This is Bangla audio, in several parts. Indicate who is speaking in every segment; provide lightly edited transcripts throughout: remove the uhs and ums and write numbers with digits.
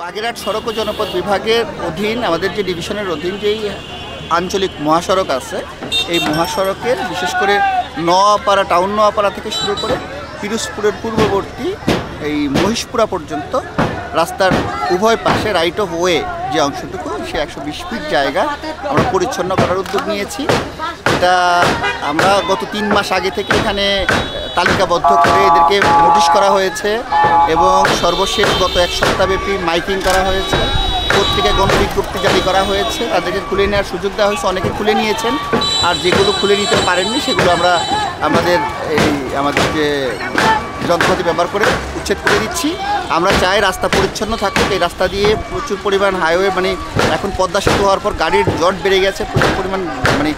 Speaker 1: বাগেরহাট সড়ক ও জনপথ বিভাগের অধীন আমাদের যে ডিভিশনের অধীন যেই আঞ্চলিক মহাসড়ক আছে, এই মহাসড়কের বিশেষ করে নোয়াপাড়া টাউন নোয়াপাড়া থেকে শুরু করে পিরোজপুরের পূর্ববর্তী এই মহিষপুরা পর্যন্ত রাস্তার উভয় পাশে রাইট অফ ওয়ে যে অংশটুকু, সে 120 ফিট জায়গা আমরা পরিচ্ছন্ন করার উদ্যোগ নিয়েছি। এটা আমরা গত 3 মাস আগে থেকে এখানে তালিকাবদ্ধ করে এদেরকে নোটিশ করা হয়েছে এবং সর্বশেষ গত 1 সপ্তাহব্যাপী মাইকিং করা হয়েছে, পত্রিকায় গণবিজ্ঞপ্তি জারি করা হয়েছে, তাদেরকে খুলে নেওয়ার সুযোগ দেওয়া হয়েছে। অনেকে খুলে নিয়েছেন, আর যেগুলো খুলে নিতে পারেননি সেগুলো আমরা আমাদের যে যন্ত্রপাতি ব্যবহার করে উচ্ছেদ করে দিচ্ছি। আমরা চাই রাস্তা পরিচ্ছন্ন থাকুক। এই রাস্তা দিয়ে প্রচুর পরিমাণ হাইওয়ে, মানে এখন পদ্মা সেতু হওয়ার পর গাড়ির জট বেড়ে গেছে, প্রচুর পরিমাণ মানে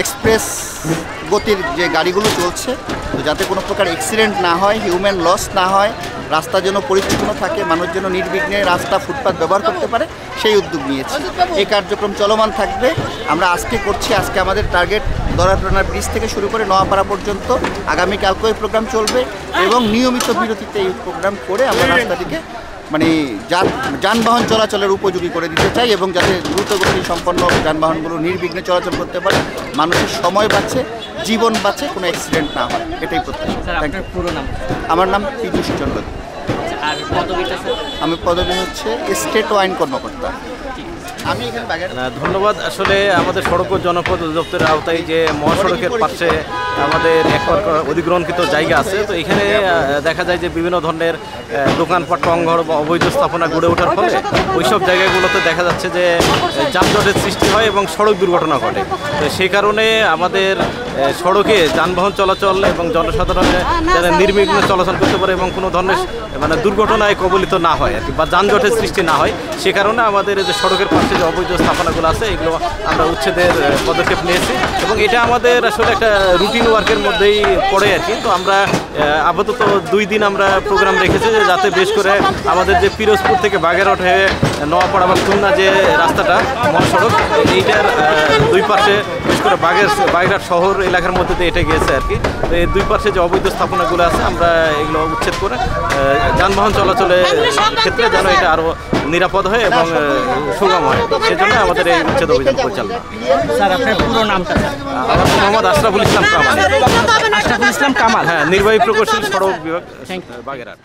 Speaker 1: এক্সপ্রেস গতির যে গাড়িগুলো চলছে, তো যাতে কোনো প্রকার অ্যাক্সিডেন্ট না হয়, হিউম্যান লস না হয়, রাস্তা যেন পরিচ্ছন্ন থাকে, মানুষ যেন নির্বিঘ্নে রাস্তা ফুটপাথ ব্যবহার করতে পারে, সেই উদ্যোগ নিয়েছি। এই কার্যক্রম চলমান থাকবে। আমরা আজকে করছি, আজকে আমাদের টার্গেট দরাটানা ব্রিজ থেকে শুরু করে নোয়াপাড়া পর্যন্ত। আগামীকালকেও এই প্রোগ্রাম চলবে এবং নিয়মিত বিরতিতে এই প্রোগ্রাম করে আমরা রাস্তাটিকে মানে যানবাহন চলাচলের উপযোগী করে দিতে চাই এবং যাতে দ্রুতগতি সম্পন্ন যানবাহনগুলো নির্বিঘ্নে চলাচল করতে পারে, মানুষের সময় বাঁচে, জীবন বাঁচে, কোনো অ্যাক্সিডেন্ট না হয়, এটাই প্রত্যাশা। আমার নাম পীযূষ চন্দ্র। আমি পদবী হচ্ছে স্টেট আইন কর্মকর্তা। আমি এখানে
Speaker 2: ধন্যবাদ। আসলে আমাদের সড়ক ও জনপথ অধিদপ্তরের আওতায় যে মহাসড়কের পাশে আমাদের একবার অধিগ্রহণকৃত জায়গা আছে, তো এখানে দেখা যায় যে বিভিন্ন ধরনের দোকানপাট, টংঘর বা অবৈধ স্থাপনা গড়ে ওঠার ফলে ওইসব জায়গাগুলোতে দেখা যাচ্ছে যে যানজটের সৃষ্টি হয় এবং সড়ক দুর্ঘটনা ঘটে। তো সেই কারণে আমাদের সড়কে যানবাহন চলাচল এবং জনসাধারণের যারা নির্বিঘ্নে চলাচল করতে পারে এবং কোনো ধরনের মানে দুর্ঘটনায় কবলিত না হয় আর কি, বা যানজটের সৃষ্টি না হয়, সে কারণে আমাদের যে সড়কের পাশে যে অবৈধ স্থাপনাগুলো আছে এগুলো আমরা উচ্ছেদের পদক্ষেপ নিয়েছি এবং এটা আমাদের আসলে একটা রুটিন ওয়ার্কের মধ্যেই পড়ে আর কি। তো আমরা আপাতত 2 দিন আমরা প্রোগ্রাম রেখেছি যাতে বেশ করে আমাদের যে পিরোজপুর থেকে বাগেরহাট হয়ে নোয়াপাড়া বা খুলনা যে রাস্তাটা মহাসড়ক, এইটার 2 পাশে বিশেষ করে বাগেরহাট শহর এলাকার মধ্যে দিয়ে এটা গিয়েছে আর কি। তো এই 2 পাশে যে অবৈধ স্থাপনাগুলো আছে আমরা এগুলো উচ্ছেদ করে যানবাহন চলাচলের ক্ষেত্রে যেন এটা আরও নিরাপদ হয় এবং সুগম হয়, সেজন্য আমাদের এই উচ্ছেদ অভিযান পরিচালনা।
Speaker 3: স্যার, আপনার পুরো নামটা?
Speaker 2: আমার মোহাম্মদ আশরাফুল ইসলাম কামাল।
Speaker 3: আশরাফুল ইসলাম কামাল,
Speaker 2: হ্যাঁ, নির্বাহী প্রকৌশলী সড়ক বিভাগ, বাগেরহাট।